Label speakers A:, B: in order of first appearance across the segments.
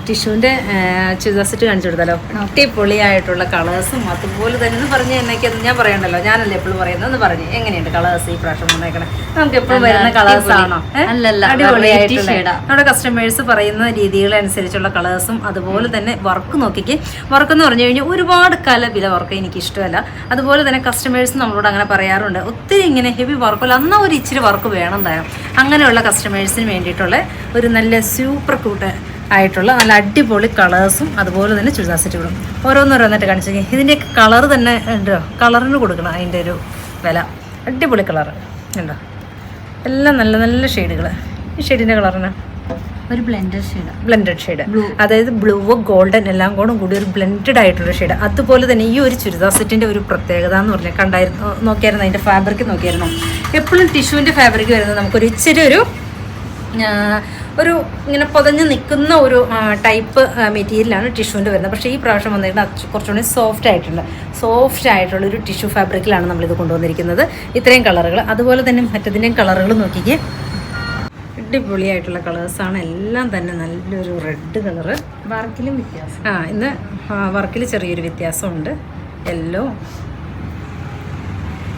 A: ടിഷ്യൂവിൻ്റെ churidar set കാണിച്ചു കൊടുത്താലോ? അടിപൊളിയായിട്ടുള്ള കളേഴ്സും അതുപോലെ തന്നെ എന്ന് പറഞ്ഞ് എന്നൊക്കെ ഞാൻ പറയണ്ടല്ലോ, ഞാനല്ലേ എപ്പോഴും പറയുന്നത്. എന്ന് പറഞ്ഞ് എങ്ങനെയുണ്ട് കളേഴ്സ് ഈ പ്രാവശ്യം വന്നേക്കണേ? നമുക്ക് എപ്പോഴും വരുന്ന കളേഴ്സ് ആണോ? അടിപൊളിയായിട്ടുള്ള നമ്മുടെ കസ്റ്റമേഴ്സ് പറയുന്ന രീതികളനുസരിച്ചുള്ള കളേഴ്സും അതുപോലെ തന്നെ വർക്ക് നോക്കിക്ക്. വർക്ക് എന്ന് പറഞ്ഞു കഴിഞ്ഞാൽ ഒരുപാട് വില വർക്ക് എനിക്ക് ഇഷ്ടമല്ല. അതുപോലെ തന്നെ കസ്റ്റമേഴ്സ് നമ്മളോട് അങ്ങനെ പറയാറുണ്ട്, ഒത്തിരി ഇങ്ങനെ ഹെവി വർക്കല്ല, എന്നാൽ ഒരു ഇച്ചിരി വർക്ക് വേണം താരം. അങ്ങനെയുള്ള കസ്റ്റമേഴ്സിന് വേണ്ടിയിട്ടുള്ള ഒരു നല്ല സൂപ്പർ ക്യൂട്ട് ആയിട്ടുള്ള നല്ല അടിപൊളി കളേഴ്സും അതുപോലെ തന്നെ ചുരിദാർ സെറ്റുകളും ഓരോന്നോരോന്നിട്ട് കാണിച്ചു. ഇതിൻ്റെയൊക്കെ കളർ തന്നെ ഉണ്ടോ, കളറിന് കൊടുക്കണം അതിൻ്റെ ഒരു വില. അടിപൊളി കളറ് ഉണ്ടോ, എല്ലാം നല്ല നല്ല ഷെയ്ഡുകൾ. ഈ ഷെയ്ഡിൻ്റെ കളറിന്
B: ഒരു
A: ബ്ലെൻഡഡ് ഷെയ്ഡ്, അതായത് ബ്ലൂ ഗോൾഡൻ എല്ലാം കൂടി ഒരു ബ്ലെൻഡഡ് ആയിട്ടുള്ള ഷെയ്ഡ്. അതുപോലെ തന്നെ ഈ ഒരു ചുരിദാർ സെറ്റിൻ്റെ ഒരു പ്രത്യേകത എന്ന് പറഞ്ഞാൽ നോക്കിയായിരുന്നു അതിൻ്റെ ഫാബ്രിക് നോക്കിയായിരുന്നു. എപ്പോഴും ടിഷ്യൂവിൻ്റെ ഫാബ്രിക് വരുന്നത് നമുക്കൊരു ഇച്ചിരി ഒരു ഇങ്ങനെ പൊതഞ്ഞ് നിൽക്കുന്ന ഒരു ടൈപ്പ് മെറ്റീരിയലാണ് ടിഷ്യൂവിൻ്റെ വരുന്നത്. പക്ഷേ ഈ പ്രാവശ്യം വന്നിട്ട് കുറച്ചുകൂടി സോഫ്റ്റ് ആയിട്ടുള്ള ഒരു ടിഷ്യൂ ഫാബ്രിക്കിലാണ് നമ്മളിത് കൊണ്ടുവന്നിരിക്കുന്നത്. ഇത്രയും കളറുകൾ, അതുപോലെ തന്നെ മറ്റതിൻ്റെയും കളറുകൾ നോക്കിക്കേ, അടിപൊളിയായിട്ടുള്ള കളേഴ്സാണ് എല്ലാം തന്നെ. നല്ലൊരു റെഡ് കളറ്,
B: വർക്കിലും വ്യത്യാസം.
A: ഇന്ന് വർക്കിൽ ചെറിയൊരു വ്യത്യാസമുണ്ട്. യെല്ലോ,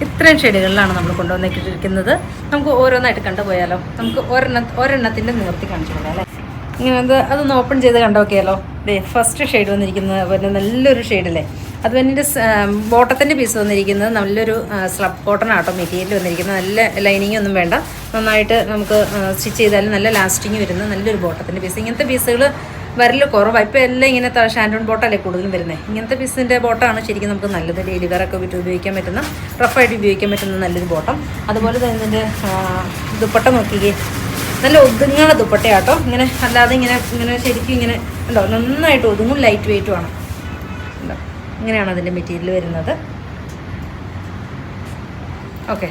A: ഇത്രയും ഷെയ്ഡുകളിലാണ് നമ്മൾ കൊണ്ടുവന്നിട്ടിരിക്കുന്നത്. നമുക്ക് ഓരോന്നായിട്ട് കണ്ടുപോയാലോ? നമുക്ക് ഒരെണ്ണത്തിൻ്റെ നിവർത്തി കാണിച്ചു കൊടുക്കാം അല്ലേ? ഇങ്ങനെ അതൊന്ന് ഓപ്പൺ ചെയ്ത് കണ്ടോക്കിയാലോ? ഫസ്റ്റ് ഷെയ്ഡ് വന്നിരിക്കുന്നത് പിന്നെ നല്ലൊരു ഷെയ്ഡല്ലേ. അത് പിന്നെ ബോട്ടത്തിൻ്റെ പീസ് വന്നിരിക്കുന്നത് നല്ലൊരു സ്ലബ് കോട്ടൺ ആട്ടോ മെറ്റീരിയൽ വന്നിരിക്കുന്നത്. നല്ല ലൈനിങ് ഒന്നും വേണ്ട, നന്നായിട്ട് നമുക്ക് സ്റ്റിച്ച് ചെയ്താലും നല്ല ലാസ്റ്റിങ് വരുന്ന നല്ലൊരു ബോട്ടത്തിൻ്റെ പീസ്. ഇങ്ങനത്തെ പീസുകൾ വരൽ കുറവാണ്. ഇപ്പോൾ എല്ലാം ഇങ്ങനെ ഷാൻഡോൺ ബോട്ടല്ലേ കൂടുതലും വരുന്നത്. ഇങ്ങനത്തെ പീസിൻ്റെ ബോട്ടമാണ് ശരിക്കും നമുക്ക് നല്ലത്. ഡെയിലി വെയറൊക്കെ വിട്ട് ഉപയോഗിക്കാൻ പറ്റുന്ന, റഫായിട്ട് ഉപയോഗിക്കാൻ പറ്റുന്ന നല്ലൊരു ബോട്ടം. അതുപോലെ തന്നെ ഇതിൻ്റെ ദുപ്പട്ട നോക്കിക്കേ, നല്ല ഒതുങ്ങുന്ന ദുപ്പട്ടയാട്ടോ. ഇങ്ങനെ അല്ലാതെ ഇങ്ങനെ ശരിക്കും ഇങ്ങനെ ഉണ്ടോ, നന്നായിട്ട് ഒതുങ്ങും, ലൈറ്റ് വെയ്റ്റുമാണ്. ഉണ്ടോ, ഇങ്ങനെയാണ് അതിൻ്റെ മെറ്റീരിയൽ വരുന്നത്. ഓക്കെ.